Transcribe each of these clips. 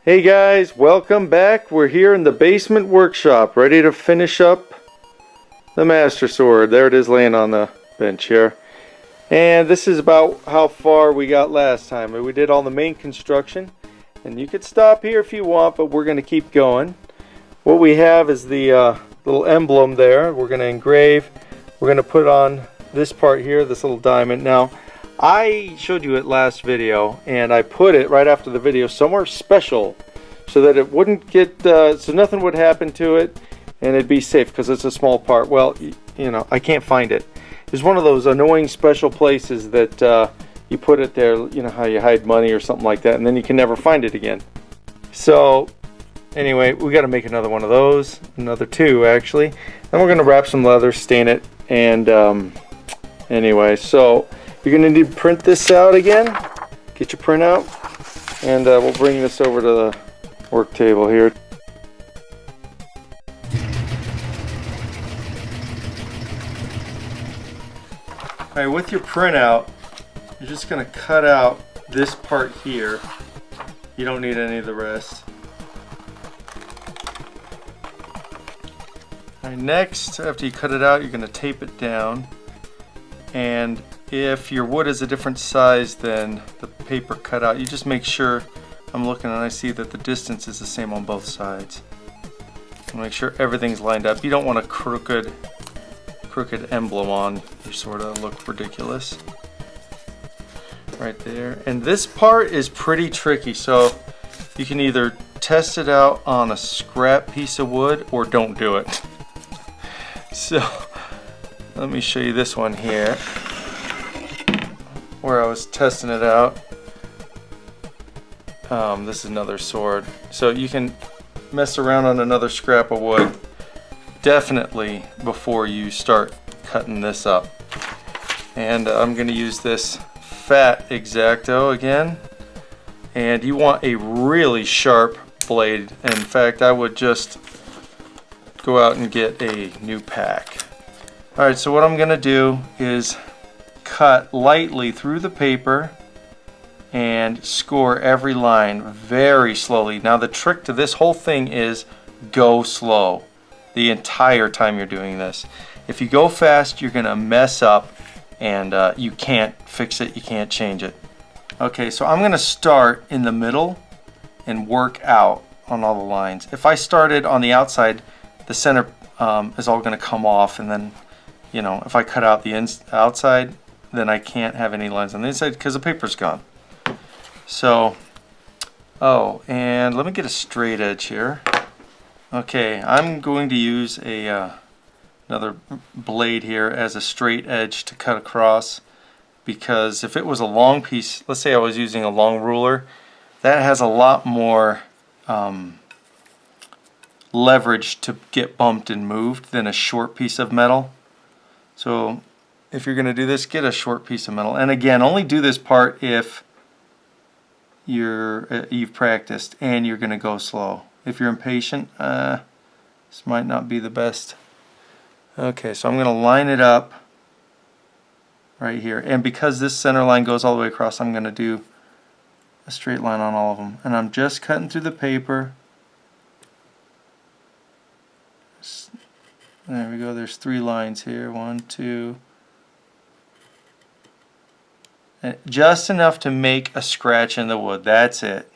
Hey guys, welcome back. We're here in the basement workshop, ready to finish up the Master Sword. There it is laying on the bench here. And this is about how far we got last time. We did all the main construction. And you could stop here if you want, but we're going to keep going. What we have is the little emblem there. We're going to engrave. We're going to put on this part here, this little diamond. Now, I showed you it last video, and I put it right after the video somewhere special so that it wouldn't get, so nothing would happen to it and it'd be safe because it's a small part. Well, you know, I can't find it. It's one of those annoying special places that you put it there, you know how you hide money or something like that, and then you can never find it again. So anyway, we got to make another one of those, another two actually. Then we're going to wrap some leather, stain it, and anyway, so you're going to need to print this out again. Get your printout, and we'll bring this over to the work table here. Alright, with your printout, you're just going to cut out this part here. You don't need any of the rest. Alright, next, after you cut it out, you're going to tape it down. And if your wood is a different size than the paper cut out, you just make sure, I'm looking and I see that the distance is the same on both sides. Make sure everything's lined up. You don't want a crooked emblem on. You sort of look ridiculous. Right there. And this part is pretty tricky, so you can either test it out on a scrap piece of wood or don't do it. So let me show you this one here where I was testing it out. This is another sword. So you can mess around on another scrap of wood definitely before you start cutting this up. And I'm going to use this fat X-Acto again. And you want a really sharp blade. In fact, I would just go out and get a new pack. Alright, so what I'm going to do is cut lightly through the paper and score every line very slowly. Now the trick to this whole thing is go slow the entire time you're doing this. If you go fast, you're going to mess up and you can't fix it, you can't change it. Okay, so I'm going to start in the middle and work out on all the lines. If I started on the outside, the center is all going to come off, and then, you know, if I cut out the outside, then I can't have any lines on the inside because the paper's gone. So, oh, and let me get a straight edge here. Okay, I'm going to use a another blade here as a straight edge to cut across, because if it was a long piece, let's say I was using a long ruler, that has a lot more leverage to get bumped and moved than a short piece of metal. So if you're going to do this, get a short piece of metal. And again, only do this part if you've practiced and you're going to go slow. If you're impatient, this might not be the best. Okay, so I'm going to line it up right here, and because this center line goes all the way across, I'm going to do a straight line on all of them, and I'm just cutting through the paper. There we go, there's 3 lines here, 1, 2, and just enough to make a scratch in the wood. That's it.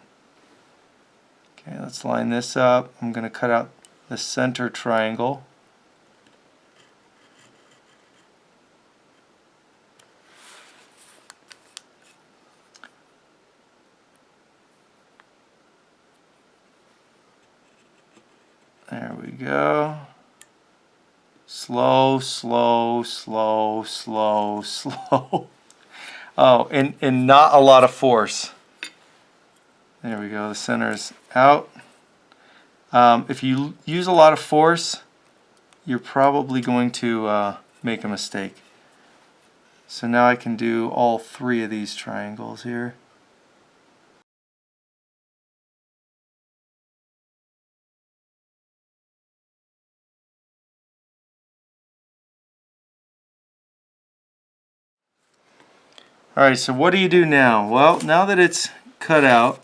Okay, let's line this up. I'm going to cut out the center triangle. There we go. Slow, slow, slow, slow, slow. Oh, and not a lot of force. There we go, the center's out. If you use a lot of force, you're probably going to make a mistake. So now I can do all 3 of these triangles here. Alright, so what do you do now? Well, now that it's cut out,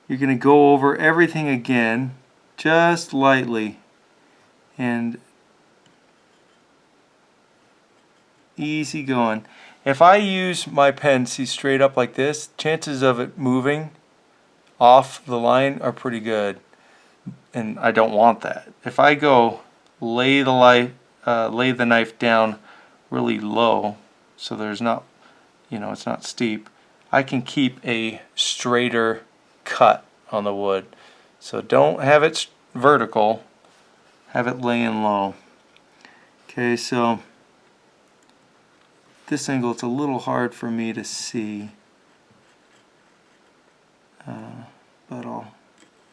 you're going to go over everything again, just lightly, and easy going. If I use my pen, see, straight up like this, chances of it moving off the line are pretty good, and I don't want that. If I go lay the knife down really low, so there's not, it's not steep, I can keep a straighter cut on the wood. So don't have it vertical, have it laying low. Okay, so this angle, it's a little hard for me to see, but I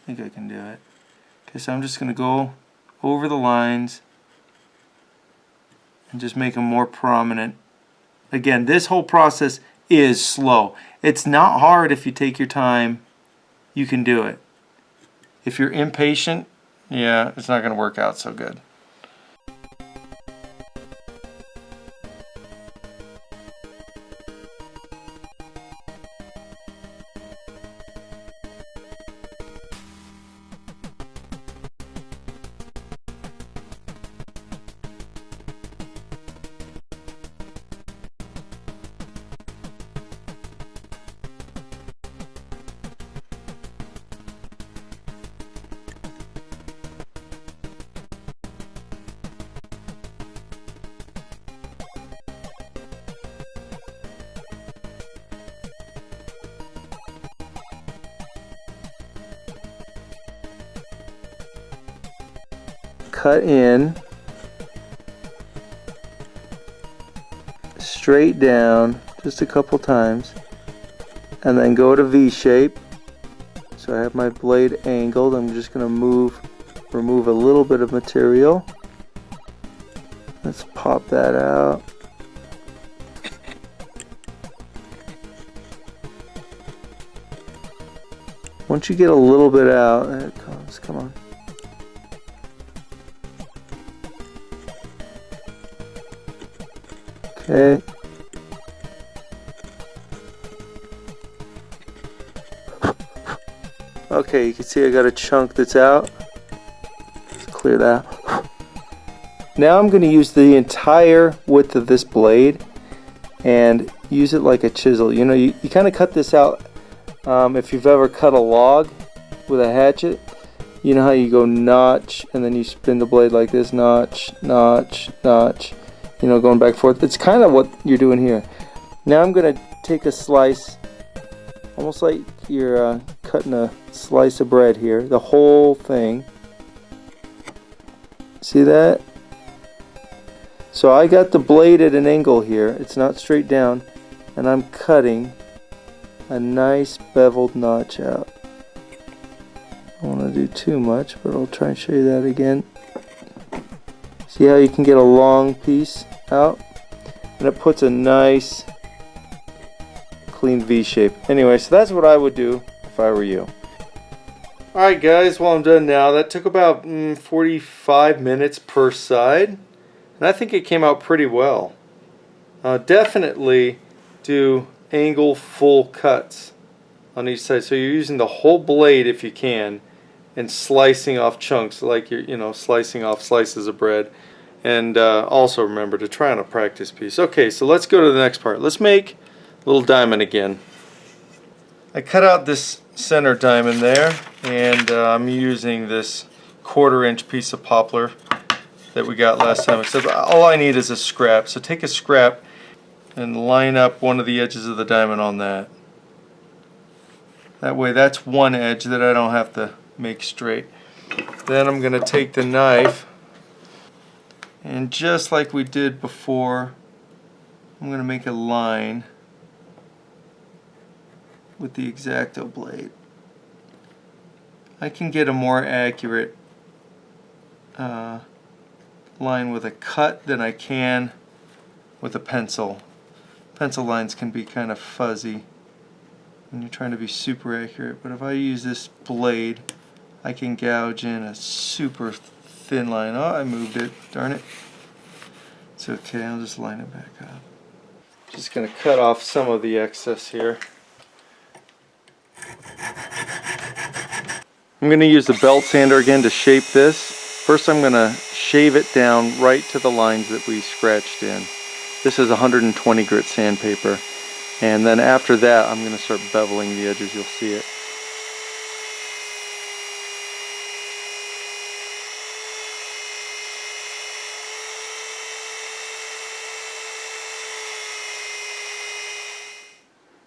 think I can do it. Okay, so I'm just going to go over the lines and just make them more prominent. Again, this whole process is slow. It's not hard if you take your time. You can do it. If you're impatient, yeah, it's not going to work out so good. Cut in, straight down just a couple times, and then go to V shape. So I have my blade angled. I'm just going to remove a little bit of material. Let's pop that out. Once you get a little bit out, there it comes, come on. Okay. Okay, you can see I got a chunk that's out. Let's clear that. Now I'm going to use the entire width of this blade and use it like a chisel. You kind of cut this out. If you've ever cut a log with a hatchet, you know how you go notch and then you spin the blade like this, notch, notch, notch. Going back and forth. It's kind of what you're doing here. Now I'm going to take a slice, almost like you're cutting a slice of bread here, the whole thing. See that? So I got the blade at an angle here. It's not straight down, and I'm cutting a nice beveled notch out. I don't want to do too much, but I'll try and show you that again. See how you can get a long piece out? And it puts a nice clean V shape. Anyway, so that's what I would do if I were you. Alright guys, well I'm done now. That took about 45 minutes per side. And I think it came out pretty well. Definitely do angle full cuts on each side. So you're using the whole blade if you can, and slicing off chunks like you're slicing off slices of bread. And also remember to try on a practice piece. Okay, so let's go to the next part. Let's make a little diamond again. I cut out this center diamond there, and I'm using this 1/4 inch piece of poplar that we got last time. Except all I need is a scrap. So take a scrap and line up one of the edges of the diamond on that. That way that's one edge that I don't have to make straight. Then I'm going to take the knife, and just like we did before, I'm going to make a line with the X-Acto blade. I can get a more accurate line with a cut than I can with a pencil. Pencil lines can be kind of fuzzy when you're trying to be super accurate, but if I use this blade, I can gouge in a super thin line. Oh, I moved it, darn it. It's okay, I'll just line it back up. Just going to cut off some of the excess here. I'm going to use the belt sander again to shape this. First I'm going to shave it down right to the lines that we scratched in. This is 120 grit sandpaper. And then after that I'm going to start beveling the edges, you'll see it.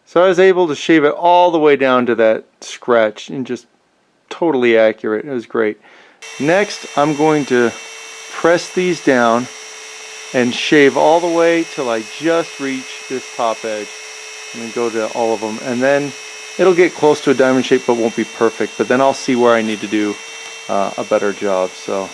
So I was able to shave it all the way down to that scratch and just totally accurate. It was great. Next I'm going to press these down and shave all the way till I just reach this top edge. And then go to all of them. And then it'll get close to a diamond shape but won't be perfect. But then I'll see where I need to do a better job. So.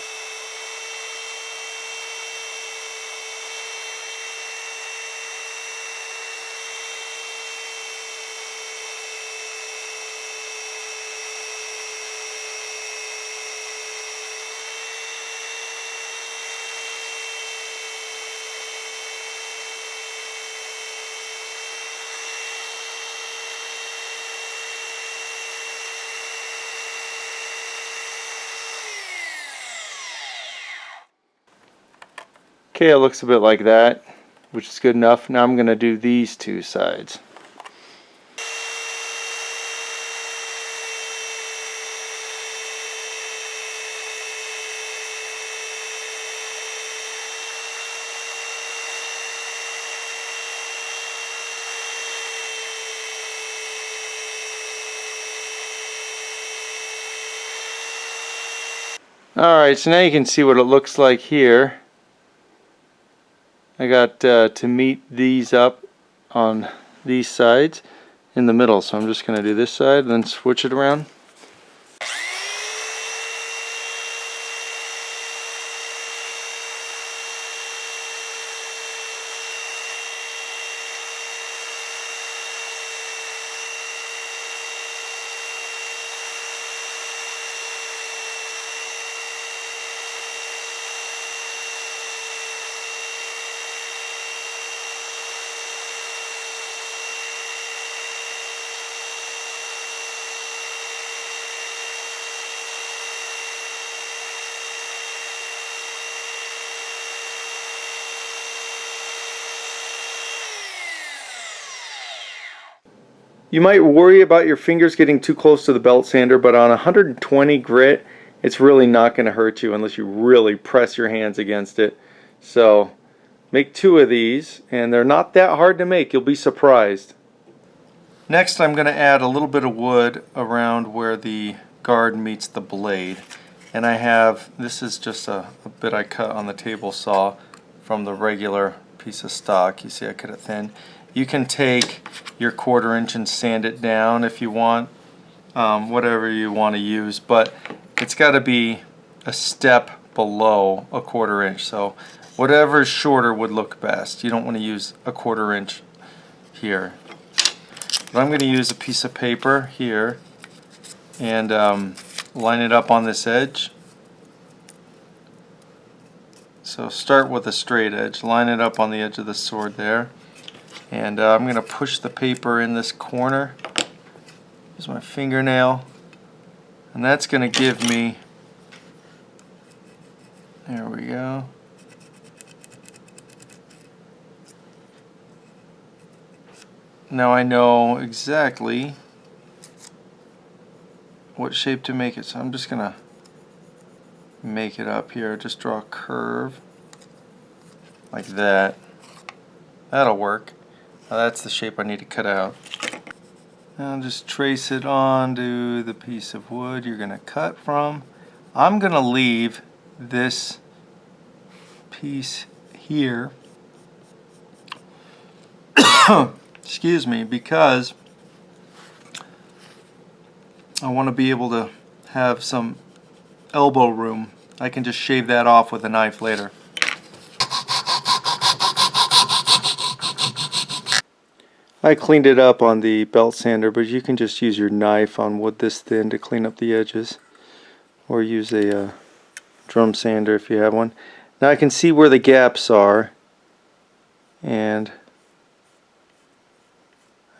Okay, it looks a bit like that, which is good enough. Now I'm going to do these two sides. Alright, so now you can see what it looks like here. I got to meet these up on these sides in the middle, so I'm just going to do this side and then switch it around. You might worry about your fingers getting too close to the belt sander, but on 120 grit, it's really not going to hurt you unless you really press your hands against it. So make 2 of these, and they're not that hard to make. You'll be surprised. Next, I'm going to add a little bit of wood around where the guard meets the blade. And I have, this is just a bit I cut on the table saw from the regular piece of stock. You see I cut it thin. You can take your 1/4 inch and sand it down if you want, whatever you want to use, but it's got to be a step below a 1/4 inch. So whatever is shorter would look best. You don't want to use a 1/4 inch here. But I'm going to use a piece of paper here and line it up on this edge. So start with a straight edge, line it up on the edge of the sword there. And I'm going to push the paper in this corner. Use my fingernail. And that's going to give me, there we go. Now I know exactly what shape to make it. So I'm just going to make it up here. Just draw a curve like that. That'll work. Now that's the shape I need to cut out. Now just trace it onto the piece of wood you're going to cut from. I'm going to leave this piece here, excuse me, because I want to be able to have some elbow room. I can just shave that off with a knife later. I cleaned it up on the belt sander, but you can just use your knife on wood this thin to clean up the edges, or use a drum sander if you have one. Now I can see where the gaps are, and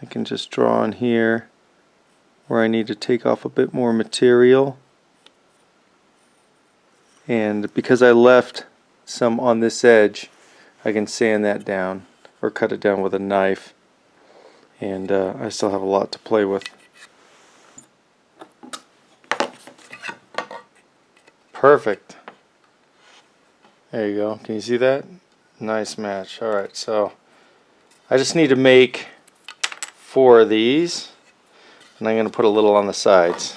I can just draw in here where I need to take off a bit more material. And because I left some on this edge, I can sand that down or cut it down with a knife. And I still have a lot to play with. Perfect. There you go. Can you see that? Nice match. Alright, so I just need to make 4 of these, and I'm going to put a little on the sides.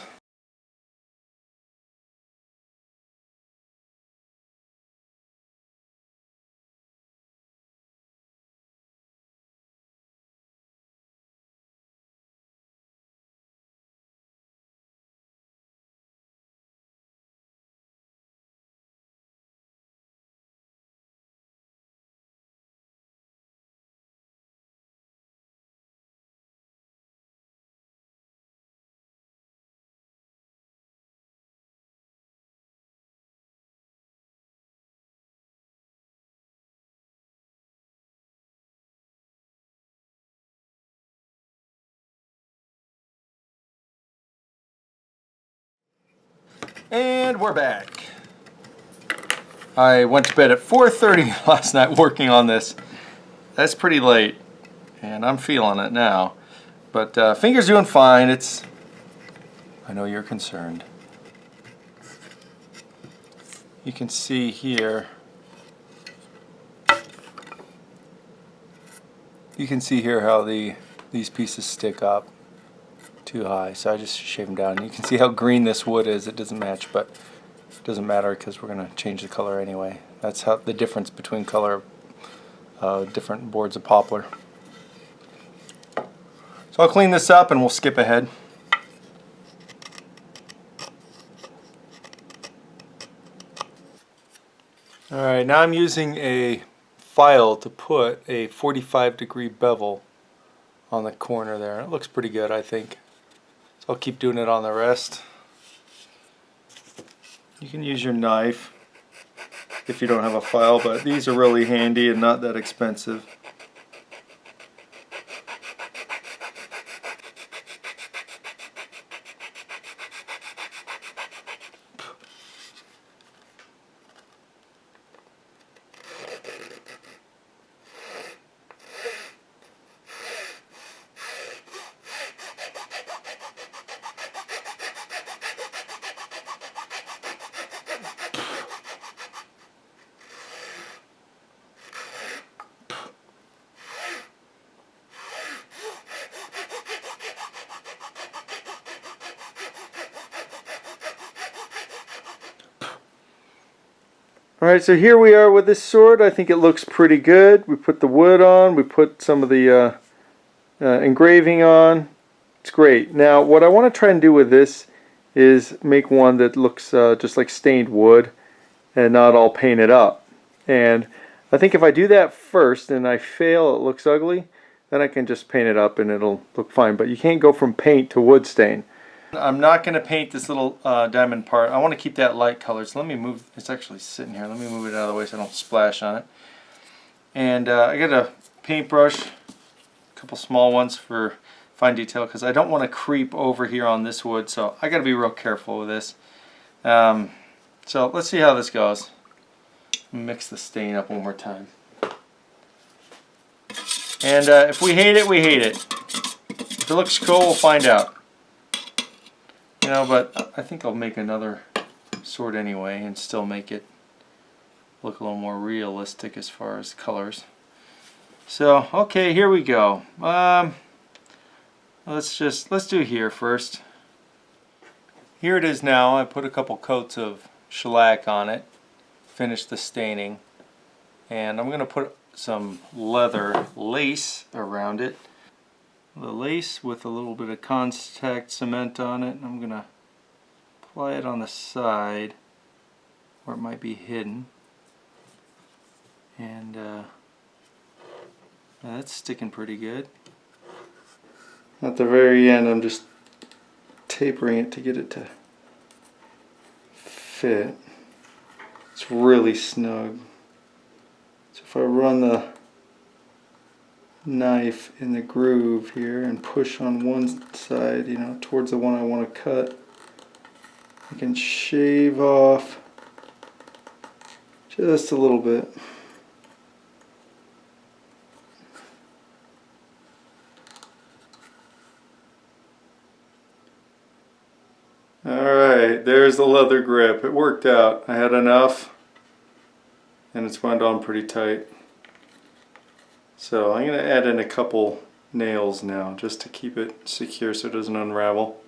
And we're back. I went to bed at 4:30 last night working on this. That's pretty late, and I'm feeling it now. But finger's doing fine. I know you're concerned. You can see here. You can see here how these pieces stick up too high, so I just shave them down. You can see how green this wood is. It doesn't match, but it doesn't matter because we're going to change the color anyway. That's how the difference between color of different boards of poplar. So I'll clean this up and we'll skip ahead. Alright, now I'm using a file to put a 45-degree bevel on the corner there. It looks pretty good, I think. So I'll keep doing it on the rest. You can use your knife if you don't have a file, but these are really handy and not that expensive. Alright, so here we are with this sword. I think it looks pretty good. We put the wood on, we put some of the engraving on. It's great. Now what I want to try and do with this is make one that looks just like stained wood and not all painted up. And I think if I do that first and I fail, it looks ugly, then I can just paint it up and it'll look fine. But you can't go from paint to wood stain. I'm not going to paint this little diamond part. I want to keep that light color. So let me move. It's actually sitting here. Let me move it out of the way so I don't splash on it. And I got a paintbrush, a couple small ones for fine detail because I don't want to creep over here on this wood. So I got to be real careful with this. So let's see how this goes. Mix the stain up one more time. And if we hate it, we hate it. If it looks cool, we'll find out. You know, but I think I'll make another sword anyway and still make it look a little more realistic as far as colors. So, okay, here we go. Let's do here first. Here it is now. I put a couple coats of shellac on it, finished the staining, and I'm going to put some leather lace around it. The lace with a little bit of contact cement on it. I'm going to apply it on the side where it might be hidden. And that's sticking pretty good. At the very end I'm just tapering it to get it to fit. It's really snug. So if I run the knife in the groove here and push on one side, you know, towards the one I want to cut, I can shave off Just a little bit. Alright, there's the leather grip. It worked out. I had enough and it's wound on pretty tight. So I'm going to add in a couple nails now just to keep it secure so it doesn't unravel.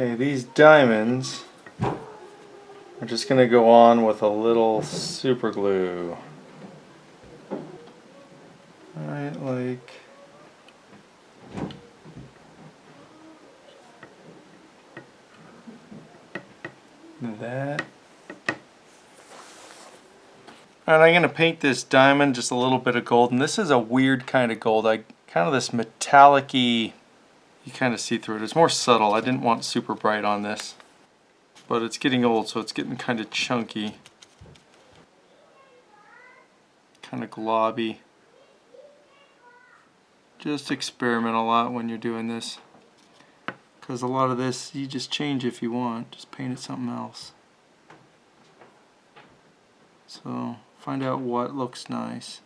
Okay, these diamonds are just going to go on with a little super glue. Alright, like that. And I'm going to paint this diamond just a little bit of gold, and this is a weird kind of gold. Kind of this metallic-y, you kind of see through it. It's more subtle. I didn't want super bright on this. But it's getting old, so it's getting kind of chunky. Kind of globby. Just experiment a lot when you're doing this. Because a lot of this, you just change if you want. Just paint it something else. So, find out what looks nice.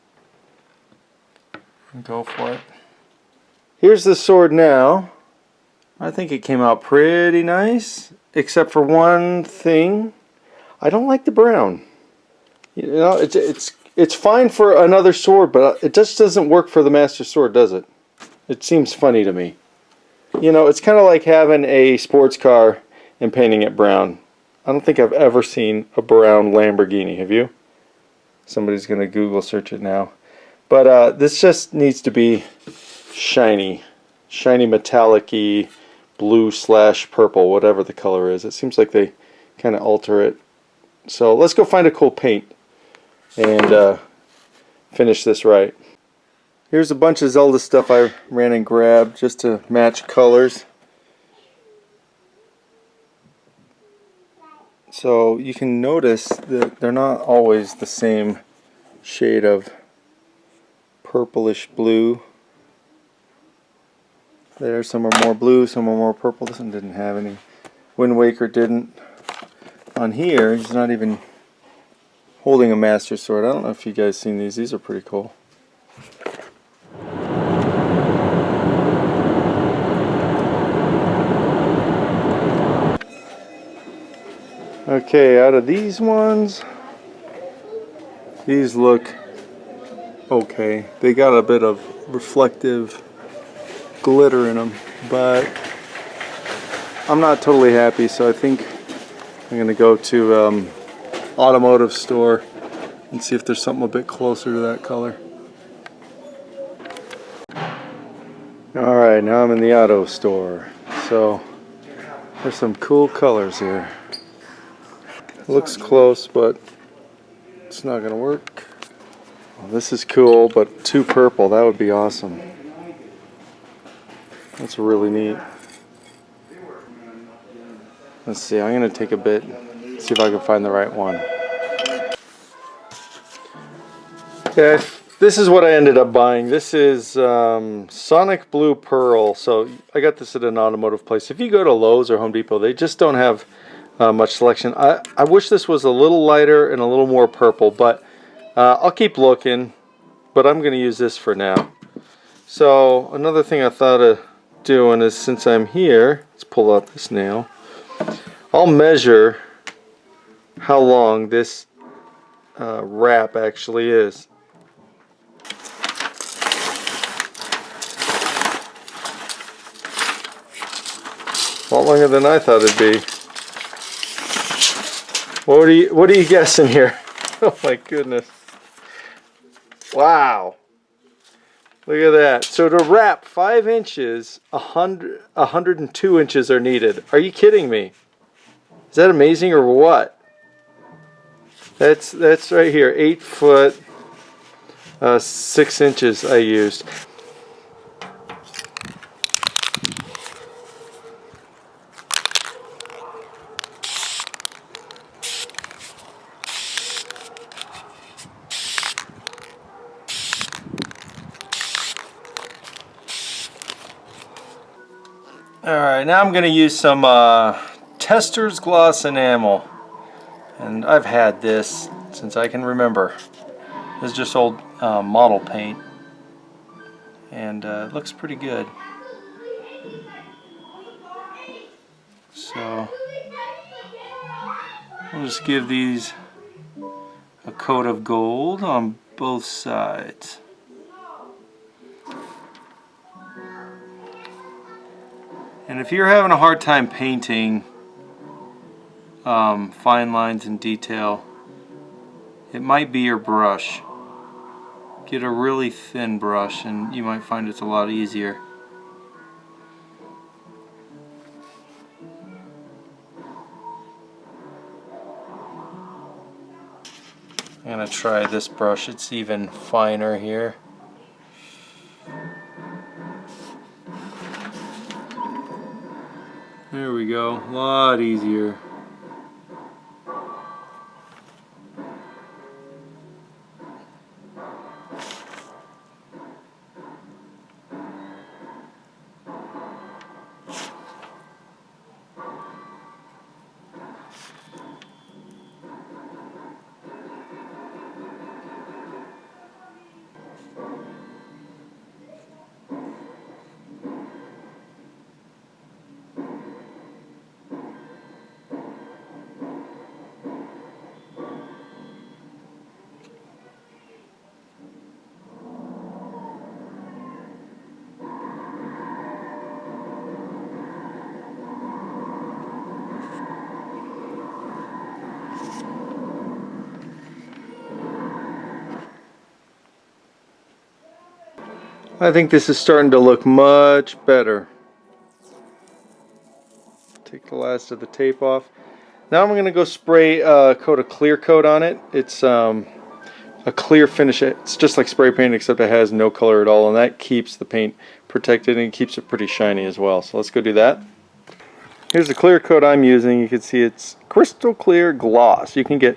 And go for it. Here's the sword now. I think it came out pretty nice, except for one thing. I don't like the brown. You know, it's fine for another sword, but it just doesn't work for the Master Sword, does it? It seems funny to me. You know, it's kind of like having a sports car and painting it brown. I don't think I've ever seen a brown Lamborghini, have you? Somebody's going to Google search it now. But this just needs to be shiny. Shiny metallic-y blue/purple, whatever the color is. It seems like they kind of alter it. So let's go find a cool paint and finish this right. Here's a bunch of Zelda stuff I ran and grabbed just to match colors. So you can notice that they're not always the same shade of purplish blue. There, some are more blue, some are more purple. This one didn't have any. Wind Waker didn't. On here, he's not even holding a Master Sword. I don't know if you guys seen these. These are pretty cool. Okay, out of these ones, these look okay. They got a bit of reflective glitter in them, but I'm not totally happy, so I think I'm going to go to automotive store and see if there's something a bit closer to that color. Alright, now I'm in the auto store, so there's some cool colors here. Looks close, but it's not going to work. Well, this is cool, but too purple. That would be awesome. That's really neat. Let's see, I'm going to take a bit, see if I can find the right one. Okay, this is what I ended up buying. This is Sonic Blue Pearl. So I got this at an automotive place. If you go to Lowe's or Home Depot, they just don't have much selection. I wish this was a little lighter and a little more purple, but I'll keep looking, but I'm going to use this for now. So another thing I thought of doing is, since I'm here, let's pull out this nail. I'll measure how long this wrap actually is. A lot longer than I thought it'd be. What are you guessing here? Oh my goodness. Wow. Look at that. So to wrap 5 inches, 102 inches are needed. Are you kidding me? Is that amazing or what? That's right here. 8 foot 6 inches I used. Alright, now I'm going to use some Tester's Gloss Enamel. And I've had this since I can remember. This is just old model paint. And it looks pretty good. So we'll just give these a coat of gold on both sides. And if you're having a hard time painting fine lines and detail, it might be your brush. Get a really thin brush and you might find it's a lot easier. I'm going to try this brush, it's even finer here. There we go, a lot easier. I think this is starting to look much better. Take the last of the tape off. Now I'm going to go spray a coat of clear coat on it. It's a clear finish. It's just like spray paint except it has no color at all, and that keeps the paint protected and keeps it pretty shiny as well. So let's go do that. Here's the clear coat I'm using. You can see it's crystal clear gloss. You can get,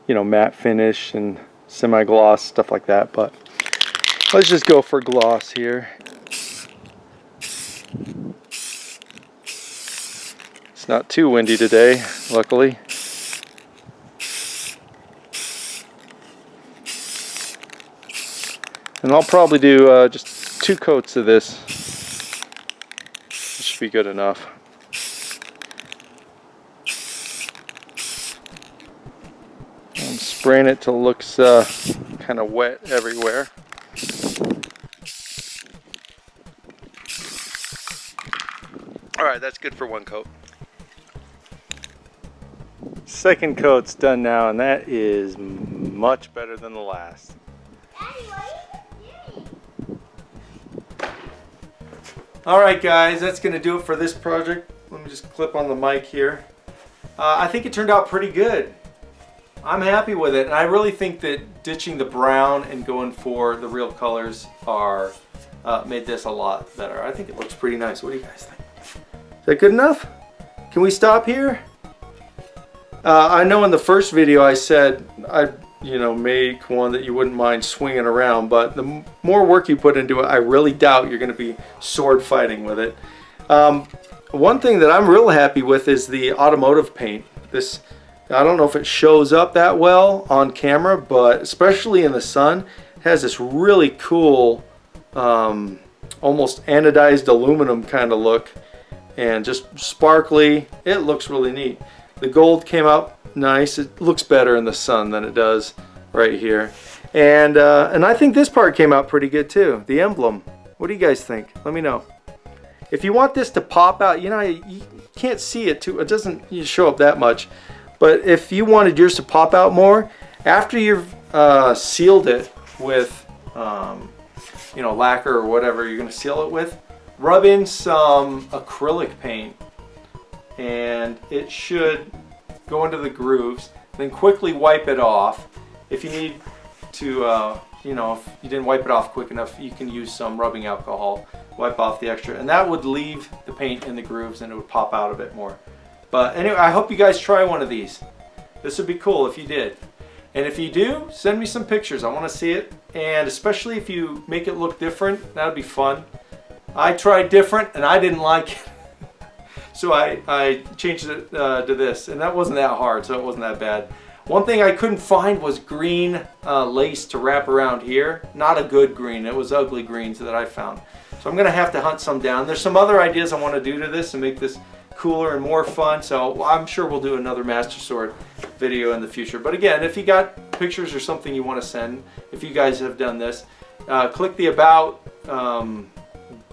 you know, matte finish and semi-gloss, stuff like that, but let's just go for gloss here. It's not too windy today, luckily. And I'll probably do just 2 coats of this. This should be good enough. I'm spraying it till it looks kind of wet everywhere. Alright, that's good for 1 coat. Second coat's done now, and that is much better than the last. Alright guys, that's going to do it for this project. Let me just clip on the mic here. I think it turned out pretty good. I'm happy with it, and I really think that ditching the brown and going for the real colors are made this a lot better. I think it looks pretty nice. What do you guys think? Is that good enough? Can we stop here? I know in the first video I said I'd make one that you wouldn't mind swinging around, but the more work you put into it, I really doubt you're going to be sword fighting with it. One thing that I'm real happy with is the automotive paint. This, I don't know if it shows up that well on camera, but especially in the sun, it has this really cool almost anodized aluminum kind of look, and just sparkly. It looks really neat. The gold came out nice. It looks better in the sun than it does right here. And I think this part came out pretty good too. The emblem. What do you guys think? Let me know. If you want this to pop out, you can't see it too. It doesn't show up that much. But if you wanted yours to pop out more, after you've sealed it with lacquer or whatever you're going to seal it with, rub in some acrylic paint, and it should go into the grooves. Then quickly wipe it off. If you need to, if you didn't wipe it off quick enough, you can use some rubbing alcohol, wipe off the extra, and that would leave the paint in the grooves and it would pop out a bit more. But anyway, I hope you guys try one of these. This would be cool if you did. And if you do, send me some pictures. I want to see it. And especially if you make it look different, that would be fun. I tried different and I didn't like it. So I changed it to this, and that wasn't that hard, so it wasn't that bad. One thing I couldn't find was green lace to wrap around here. Not a good green, it was ugly greens that I found. So I'm gonna have to hunt some down. There's some other ideas I want to do to this and make this cooler and more fun, so I'm sure we'll do another Master Sword video in the future. But again, if you got pictures or something you want to send, if you guys have done this, click the About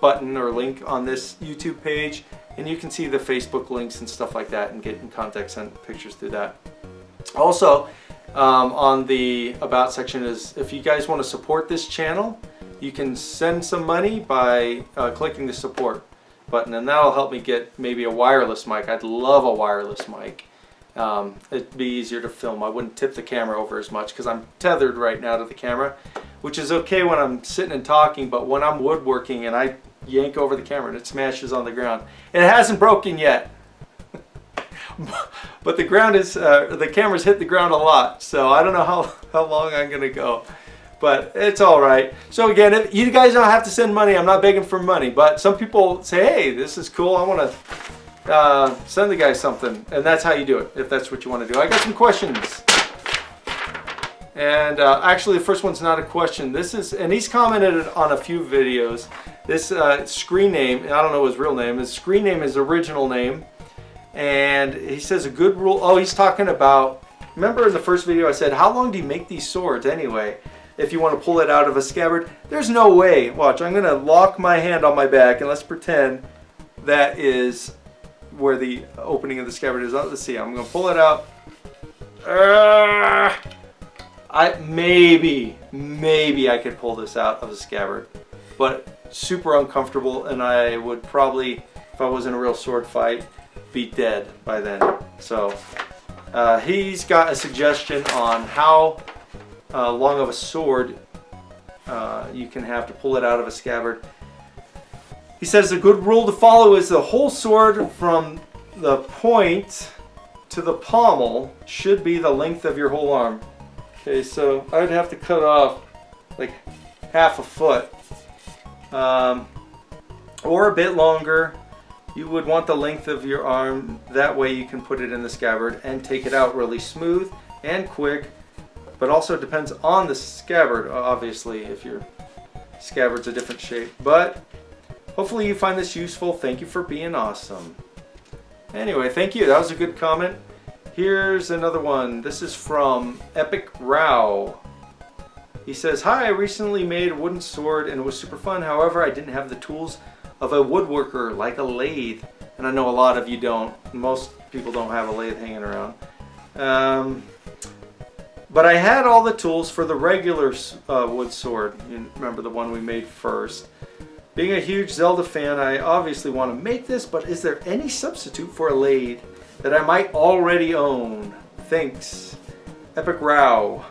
button or link on this YouTube page, and you can see the Facebook links and stuff like that and get in contact, send pictures through that. Also, on the About section is if you guys want to support this channel, you can send some money by clicking the support button, and that'll help me get maybe a wireless mic. I'd love a wireless mic. It'd be easier to film. I wouldn't tip the camera over as much because I'm tethered right now to the camera, which is okay when I'm sitting and talking, but when I'm woodworking and I yank over the camera and it smashes on the ground. It hasn't broken yet. But the ground is, the camera's hit the ground a lot, so I don't know how long I'm gonna go. But it's all right. So again, you guys don't have to send money. I'm not begging for money, but some people say, hey, this is cool. I want to send the guy something, and that's how you do it, if that's what you want to do. I got some questions. And actually, the first one's not a question. This is, and he's commented on a few videos. This screen name, I don't know his real name. His screen name is original name. And he says a good rule. Oh, he's talking about, remember in the first video I said, how long do you make these swords anyway? If you want to pull it out of a scabbard, there's no way. Watch, I'm going to lock my hand on my back, and let's pretend that is where the opening of the scabbard is. Let's see, I'm going to pull it out. Maybe I could pull this out of a scabbard, but super uncomfortable, and I would probably, if I was in a real sword fight, be dead by then. So he's got a suggestion on how long of a sword you can have to pull it out of a scabbard. He says a good rule to follow is the whole sword from the point to the pommel should be the length of your whole arm. Okay, so I'd have to cut off like half a foot or a bit longer. You would want the length of your arm, that way you can put it in the scabbard and take it out really smooth and quick. But also it depends on the scabbard, obviously, if your scabbard's a different shape. But hopefully you find this useful. Thank you for being awesome. Anyway, thank you. That was a good comment. Here's another one. This is from Epic Row. He says, hi, I recently made a wooden sword and it was super fun. However, I didn't have the tools of a woodworker like a lathe. And I know a lot of you don't. Most people don't have a lathe hanging around. But I had all the tools for the regular wood sword. You remember the one we made first. Being a huge Zelda fan, I obviously want to make this, but is there any substitute for a lathe that I might already own? Thanks. Epic Row.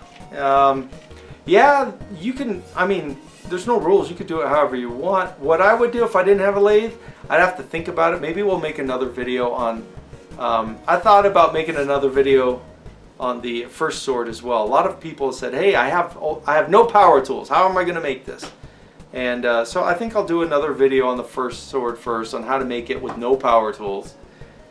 Yeah, you can, I mean, there's no rules. You could do it however you want. What I would do if I didn't have a lathe, I'd have to think about it. Maybe we'll make another video on, I thought about making another video on the first sword as well. A lot of people said, hey, I have no power tools. How am I going to make this? And so I think I'll do another video on the first sword first on how to make it with no power tools.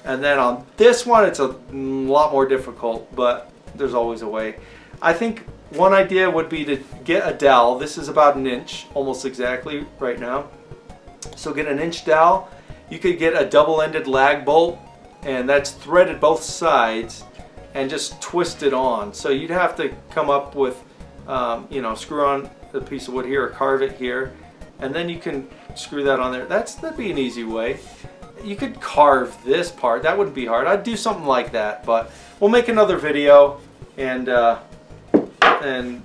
And then on this one, it's a lot more difficult, but there's always a way. I think one idea would be to get a dowel. This is about an inch, almost exactly right now. So get an inch dowel. You could get a double-ended lag bolt, and that's threaded both sides, and just twist it on. So you'd have to come up with, you know, screw on a piece of wood here or carve it here, and then you can screw that on there. That'd be an easy way. You could carve this part. That wouldn't be hard. I'd do something like that, but we'll make another video, and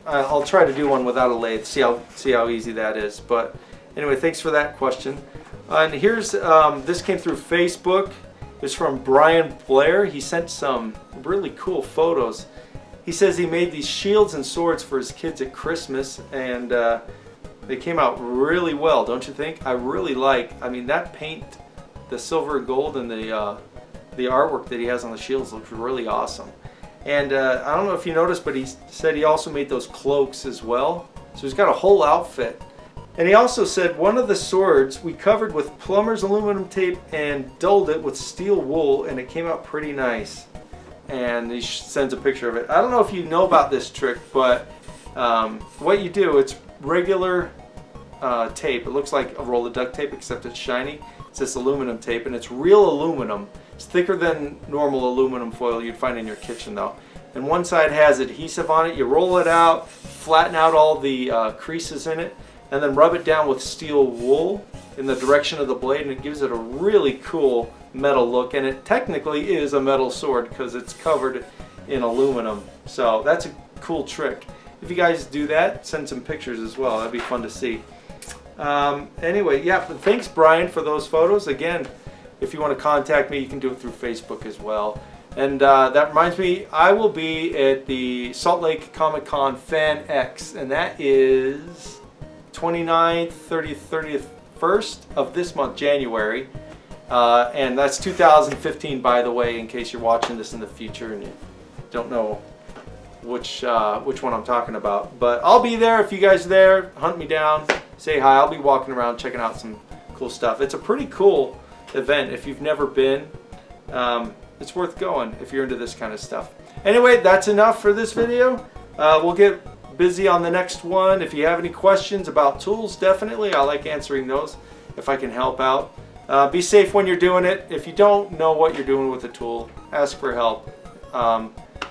I'll try to do one without a lathe. See how easy that is. But anyway, thanks for that question. And here's this came through Facebook. It's from Brian Blair. He sent some really cool photos. He says he made these shields and swords for his kids at Christmas, and they came out really well, don't you think? I really like, I mean, that paint, the silver and gold, and the artwork that he has on the shields looks really awesome. And I don't know if you noticed, but he said he also made those cloaks as well. So he's got a whole outfit. And he also said one of the swords we covered with plumber's aluminum tape and dulled it with steel wool, and it came out pretty nice. And he sends a picture of it. I don't know if you know about this trick, but what you do, it's regular tape. It looks like a roll of duct tape, except it's shiny. It's this aluminum tape, and it's real aluminum. It's thicker than normal aluminum foil you'd find in your kitchen, though. And one side has adhesive on it. You roll it out, flatten out all the creases in it, and then rub it down with steel wool in the direction of the blade, and it gives it a really cool metal look. And it technically is a metal sword because it's covered in aluminum. So that's a cool trick. If you guys do that, send some pictures as well. That'd be fun to see. Anyway, yeah, thanks Brian for those photos. Again, if you want to contact me, you can do it through Facebook as well. And that reminds me, I will be at the Salt Lake Comic Con Fan X, and that is 29th, 30th, 31st of this month, January. And that's 2015, by the way, in case you're watching this in the future and you don't know which one I'm talking about. But I'll be there. If you guys are there, hunt me down, say hi. I'll be walking around checking out some cool stuff. It's a pretty cool event. If you've never been, it's worth going if you're into this kind of stuff. Anyway, that's enough for this video. We'll get busy on the next one. If you have any questions about tools, definitely. I like answering those if I can help out. Be safe when you're doing it. If you don't know what you're doing with a tool, ask for help.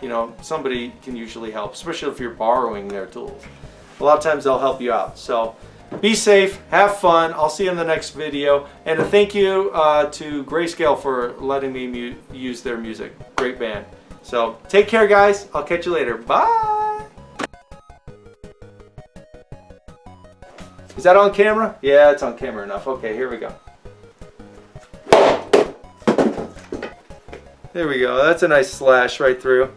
You know, somebody can usually help, especially if you're borrowing their tools. A lot of times they'll help you out. So be safe, have fun. I'll see you in the next video. And a thank you to Grayscale for letting me use their music. Great band. So take care, guys. I'll catch you later. Bye. Is that on camera? Yeah, it's on camera enough. Okay, here we go. There we go. That's a nice slash right through.